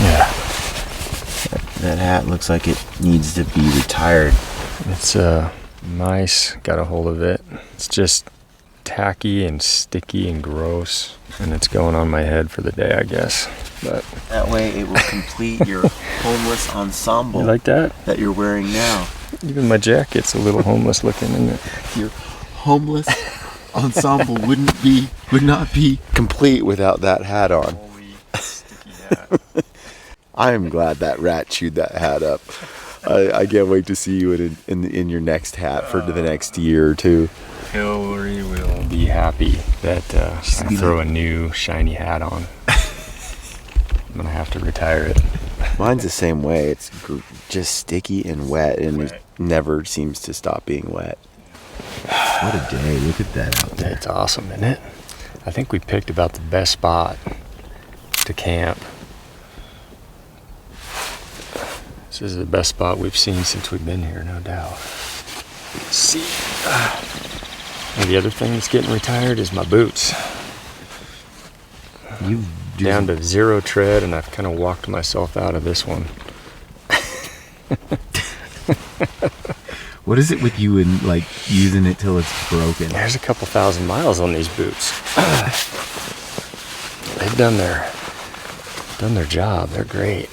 Yeah. That hat looks like it needs to be retired. It's mice got a hold of it. It's just tacky and sticky and gross, and it's going on my head for the day, I guess. But that way it will complete your homeless ensemble. You like that? That you're wearing now. Even my jacket's a little homeless looking, isn't it? Your homeless ensemble would not be complete without that hat on. Holy sticky hat. I am glad that rat chewed that hat up. I can't wait to see you in your next hat for the next year or two. Hillary will be happy that I throw a new shiny hat on. I'm gonna have to retire it. Mine's the same way. It's just sticky and wet, and it never seems to stop being wet. What a day. Look at that out there. It's awesome, isn't it? I think we picked about the best spot to camp. This is the best spot we've seen since we've been here, no doubt. Let's see. And the other thing that's getting retired is my boots. You down to 0 tread, and I've kind of walked myself out of this one. What is it with you and like using it till it's broken? There's a couple thousand miles on these boots. They've done their job. They're great.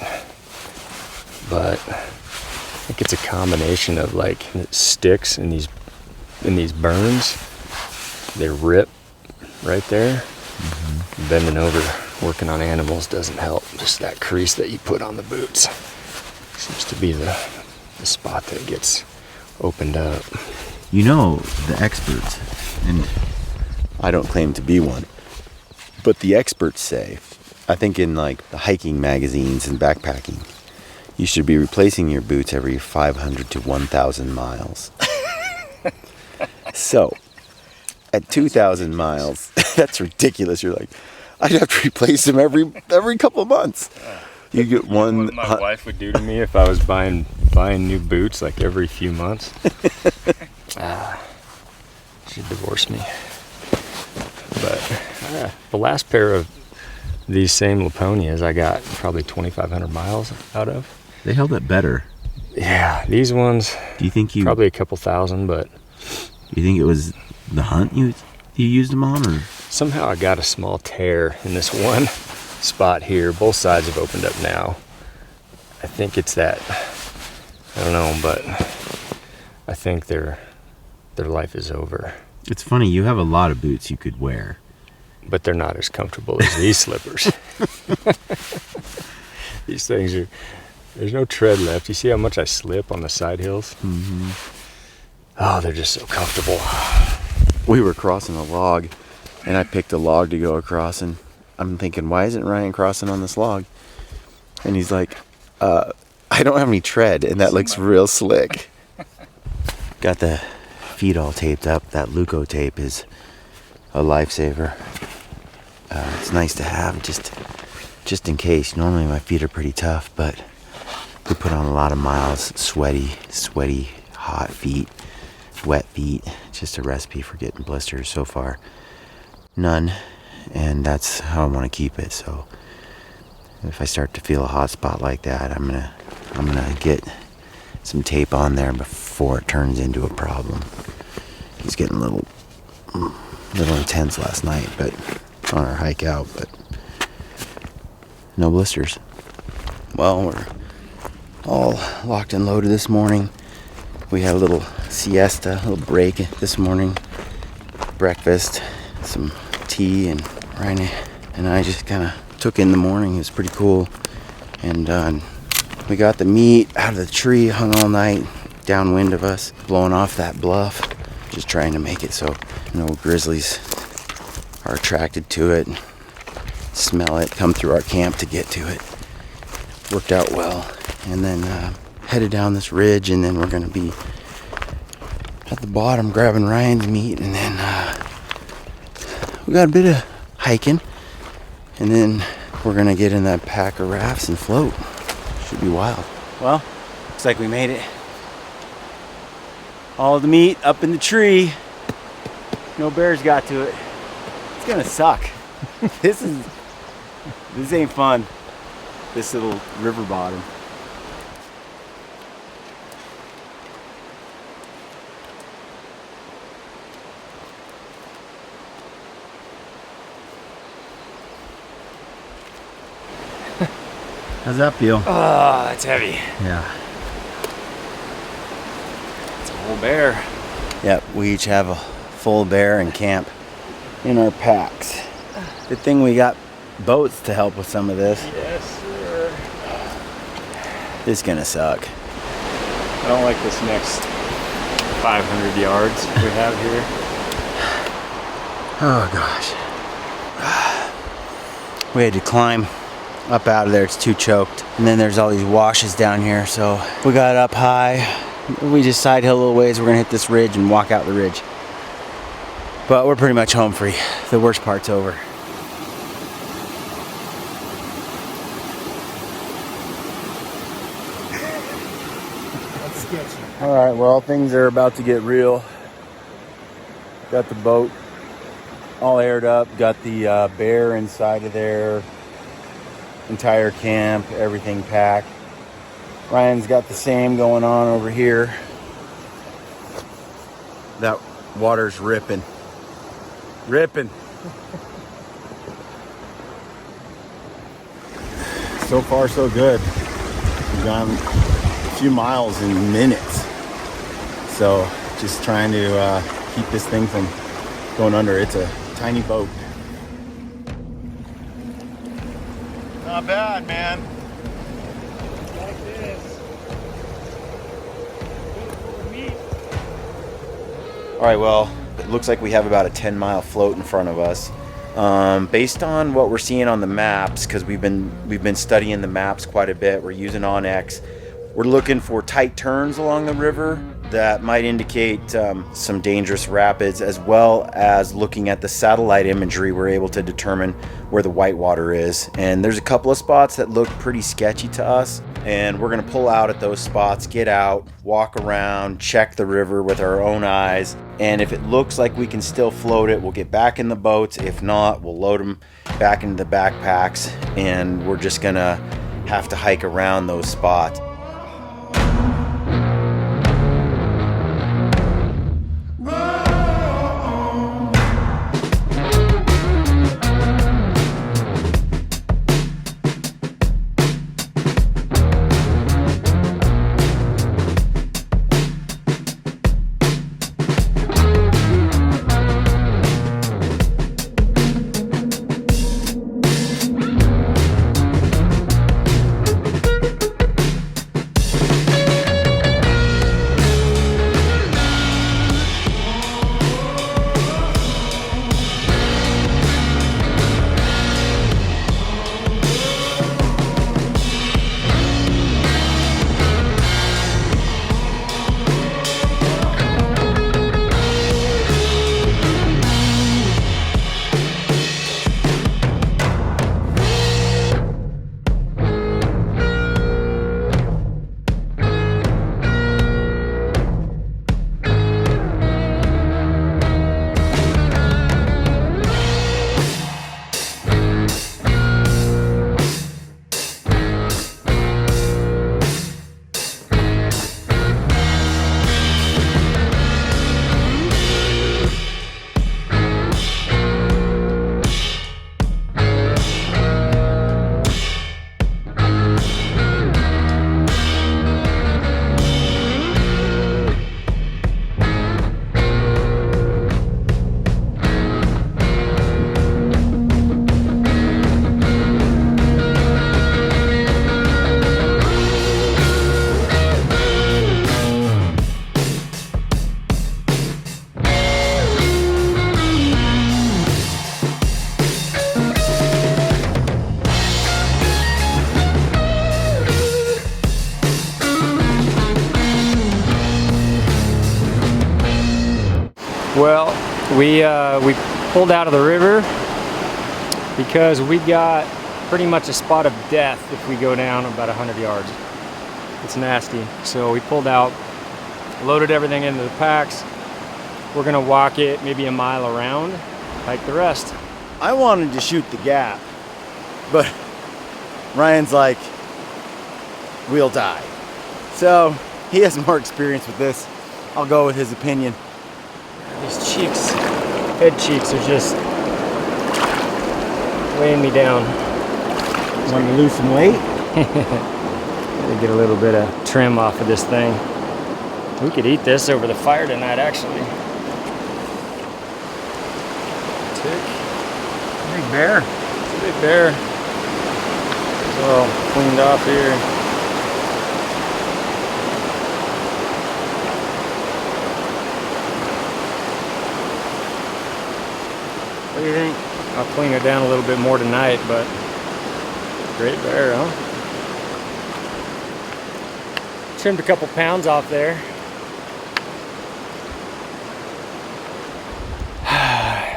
But I think it's a combination of like it sticks in these burns. They rip right there. Mm-hmm. Bending over, working on animals doesn't help. Just that crease that you put on the boots seems to be the spot that gets opened up. You know, the experts, and I don't claim to be one, but the experts say, I think in like the hiking magazines and backpacking, you should be replacing your boots every 500 to 1,000 miles. So, at 2,000 miles, that's ridiculous. You're like, I'd have to replace them every couple of months. You get one. You know what my wife would do to me if I was buying new boots like every few months? She'd divorce me. But the last pair of these same Laponias I got probably 2,500 miles out of. They held up better. Yeah, these ones. Do you think probably a couple thousand, but you think it was the hunt you used them on, or somehow I got a small tear in this one spot here. Both sides have opened up now. I think it's that. I don't know, but I think their life is over. It's funny. You have a lot of boots you could wear, but they're not as comfortable as these slippers. These things are. There's no tread left. You see how much I slip on the side hills? Mm-hmm. Oh, they're just so comfortable. We were crossing a log, and I picked a log to go across, and I'm thinking, why isn't Ryan crossing on this log? And he's like, I don't have any tread, and that looks real slick. Got the feet all taped up. That Luco tape is a lifesaver. It's nice to have just in case. Normally my feet are pretty tough, but we put on a lot of miles. Sweaty, hot feet, wet feet. Just a recipe for getting blisters so far. None, and that's how I want to keep it. So if I start to feel a hot spot like that, I'm gonna get some tape on there before it turns into a problem. It's getting a little intense last night, but on our hike out, but no blisters. Well, we're all locked and loaded this morning. We had a little siesta, a little break this morning. Breakfast, some tea, and Ryan and I just kind of took in the morning. It was pretty cool. And we got the meat out of the tree, hung all night, downwind of us, blowing off that bluff, just trying to make it so no grizzlies are attracted to it, smell it, come through our camp to get to it. Worked out well. And then headed down this ridge, and then we're going to be at the bottom grabbing Ryan's meat, and then we got a bit of hiking, and then we're going to get in that pack of rafts and float. Should be wild. Well, looks like we made it. All the meat up in the tree. No bears got to it. It's going to suck. This ain't fun. This little river bottom. How's that feel? Oh, it's heavy. Yeah. It's a whole bear. Yep, we each have a full bear in camp in our packs. Good thing we got boats to help with some of this. Yes, sir. This is gonna suck. I don't like this next 500 yards we have here. Oh gosh. We had to climb up out of there, it's too choked. And then there's all these washes down here, so we got up high. We just side hill a little ways, we're gonna hit this ridge and walk out the ridge. But we're pretty much home free. The worst part's over. That's sketchy. All right, well, things are about to get real. Got the boat all aired up, got the bear inside of there, entire camp, everything packed. Ryan's got the same going on over here. That water's ripping. Ripping. So far, so good. We've gone a few miles in minutes. So just trying to keep this thing from going under. It's a tiny boat. Not bad, man. Like this. Beautiful meat. All right, well, it looks like we have about a 10-mile float in front of us. Based on what we're seeing on the maps, because we've been studying the maps quite a bit, we're using OnX. We're looking for tight turns along the river that might indicate some dangerous rapids, as well as looking at the satellite imagery, we're able to determine where the whitewater is. And there's a couple of spots that look pretty sketchy to us, and we're gonna pull out at those spots, get out, walk around, check the river with our own eyes, and if it looks like we can still float it, we'll get back in the boats. If not, we'll load them back into the backpacks, and we're just gonna have to hike around those spots. Well, we pulled out of the river because we got pretty much a spot of death if we go down about 100 yards. It's nasty. So we pulled out, loaded everything into the packs. We're gonna walk it maybe a mile around, hike the rest. I wanted to shoot the gap, but Ryan's like, we'll die. So he has more experience with this. I'll go with his opinion. These cheeks, head cheeks are just weighing me down. Want to lose some weight? Gotta get a little bit of trim off of this thing. We could eat this over the fire tonight, actually. Tick. Big bear. It's a big bear. It's all cleaned off here. What do you think? I'll clean her down a little bit more tonight, but great bear, huh? Trimmed a couple pounds off there.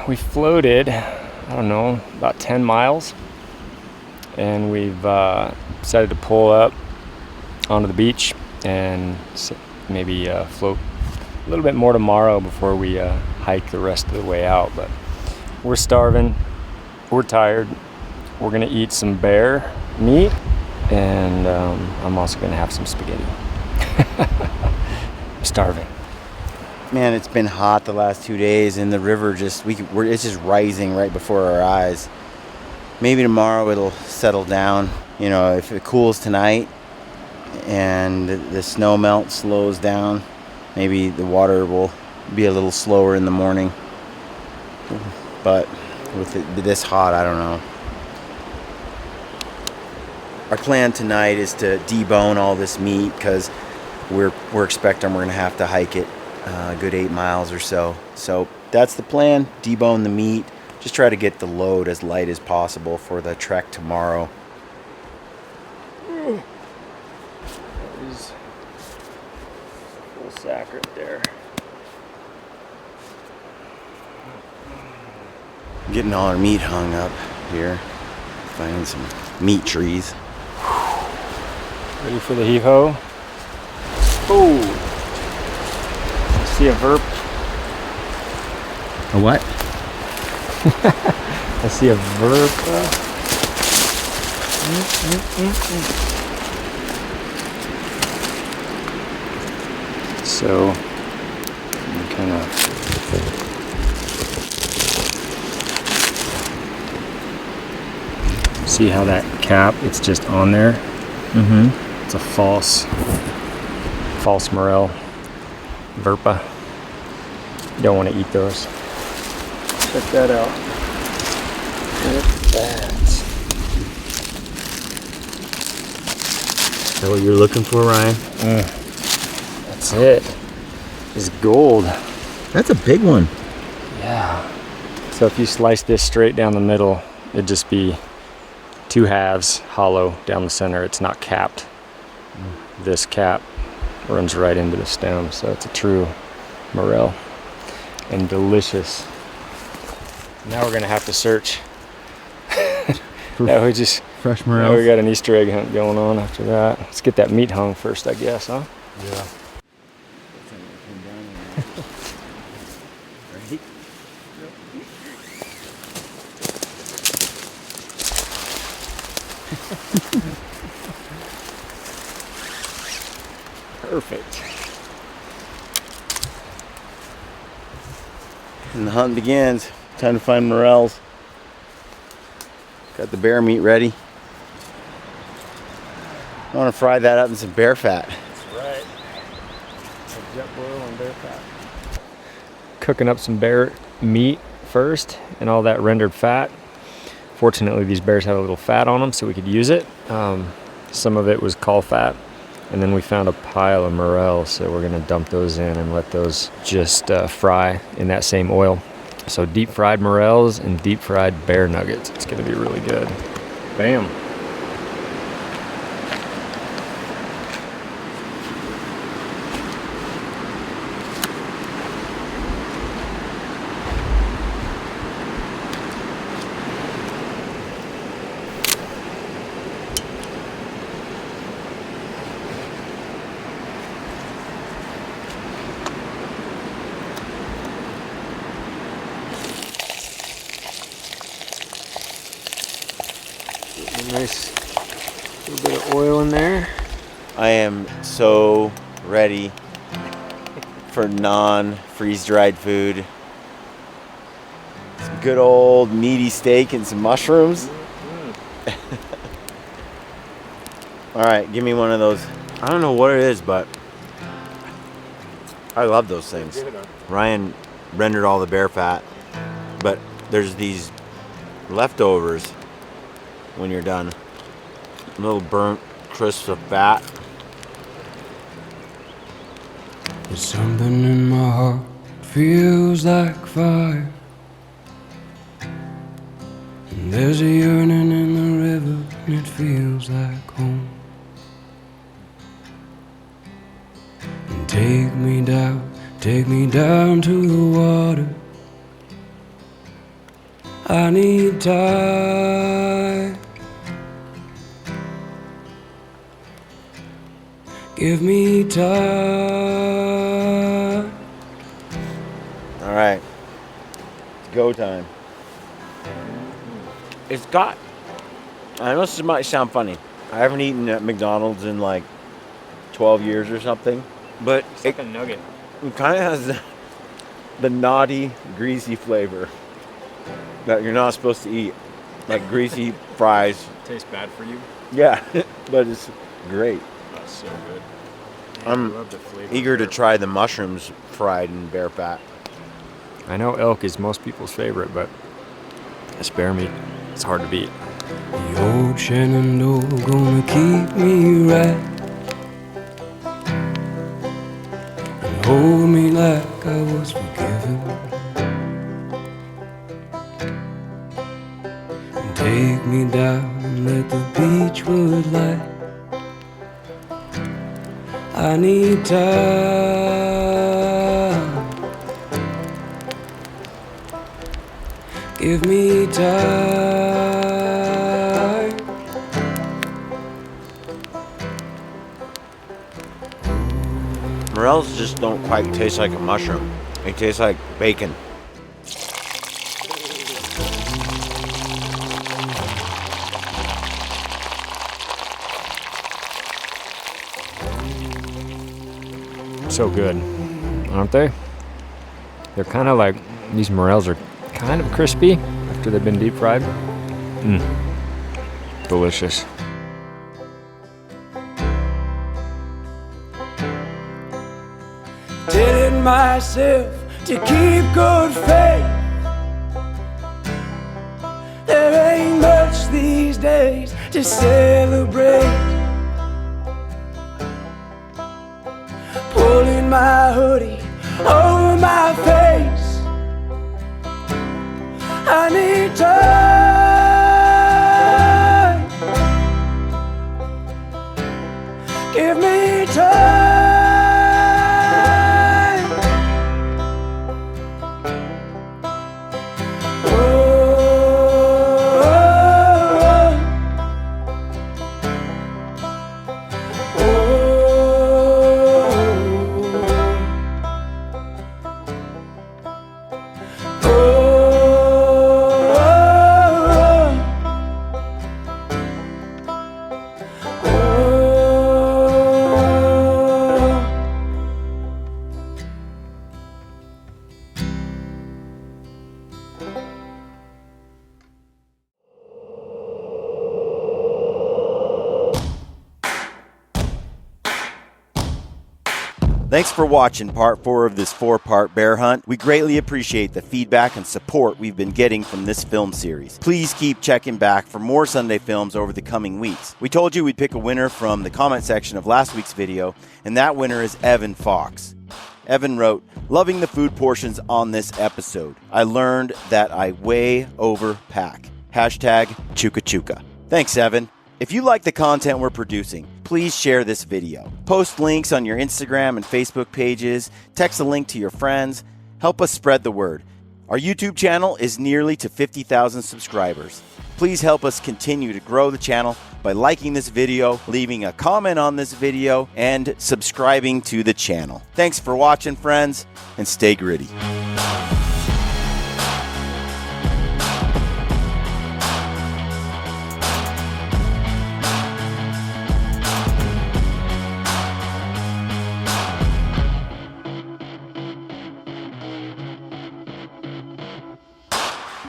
We floated, I don't know, about 10 miles. And we've decided to pull up onto the beach and maybe float a little bit more tomorrow before we hike the rest of the way out. But we're starving, we're tired. We're gonna eat some bear meat, and I'm also gonna have some spaghetti. I'm starving. Man, it's been hot the last 2 days, and the river it's just rising right before our eyes. Maybe tomorrow it'll settle down. You know, if it cools tonight and the snow melt slows down, maybe the water will be a little slower in the morning. But with it this hot, I don't know. Our plan tonight is to debone all this meat because we're expecting we're gonna have to hike it a good 8 miles or so. So that's the plan. Debone the meat. Just try to get the load as light as possible for the trek tomorrow. That is full sack right there. Getting all our meat hung up here. Finding some meat trees. Ready for the heave-ho? Oh! I see a verp. A what? I see a verpa. So, I'm kind of see how that cap, it's just on there. Mm-hmm. It's a false morel verpa. You don't want to eat those. Check that out. Look at that. Is that what you're looking for, Ryan? That's it. It's gold. That's a big one. Yeah. So if you slice this straight down the middle, it'd just be two halves, hollow down the center. It's not capped. This cap runs right into the stem, so it's a true morel and delicious. Now we're gonna have to search. Now we just Fresh now morels. we got an Easter egg hunt going on after that. Let's get that meat hung first, I guess, huh? Yeah. Perfect. And the hunt begins. Time to find morels. Got the bear meat ready. I want to fry that up in some bear fat. That's right. Jet boil and bear fat. Cooking up some bear meat first and all that rendered fat. Fortunately, these bears have a little fat on them, so we could use it. Some of it was caul fat, and then we found a pile of morels, so we're gonna dump those in and let those just fry in that same oil. So deep fried morels and deep fried bear nuggets. It's gonna be really good. Bam. Nice little bit of oil in there. I am so ready for non-freeze-dried food. Some good old meaty steak and some mushrooms. All right, give me one of those. I don't know what it is, but I love those things. Ryan rendered all the bear fat, but there's these leftovers when you're done. Little burnt crisps of fat. There's something in my heart, feels like fire. And there's a yearning in the river, and it feels like home. And take me down to the water. I need time. Give me time. All right, it's go time. It's got, I know this might sound funny. I haven't eaten at McDonald's in like 12 years or something, but It's like a nugget. it kind of has the naughty, greasy flavor that you're not supposed to eat. Like greasy fries. Tastes bad for you. Yeah, but it's great. That's so good. I'm love the flavor eager of to bear. try the mushrooms fried in bear fat. I know elk is most people's favorite, but this bear meat, it's hard to beat. The old Shenandoah gonna keep me right and hold me like I was forgiven, and take me down and let the beachwood light. I need time. Give me time. Morels just don't quite taste like a mushroom. They taste like bacon. So good, aren't they? They're kind of like, these morels are kind of crispy after they've been deep fried. Delicious. Telling myself to keep good faith. There ain't much these days to celebrate. Pulling my hoodie over my face. I need time. Give me time. Thanks for watching part 4 of this 4-part bear hunt. We greatly appreciate the feedback and support we've been getting from this film series. Please keep checking back for more Sunday films over the coming weeks. We told you we'd pick a winner from the comment section of last week's video, and that winner is Evan Fox. Evan wrote, "Loving the food portions on this episode. I learned that I way overpack. Hashtag Chuka Chuka." Thanks, Evan. If you like the content we're producing, please share this video. Post links on your Instagram and Facebook pages, text a link to your friends, help us spread the word. Our YouTube channel is nearly to 50,000 subscribers. Please help us continue to grow the channel by liking this video, leaving a comment on this video, and subscribing to the channel. Thanks for watching, friends, and stay gritty.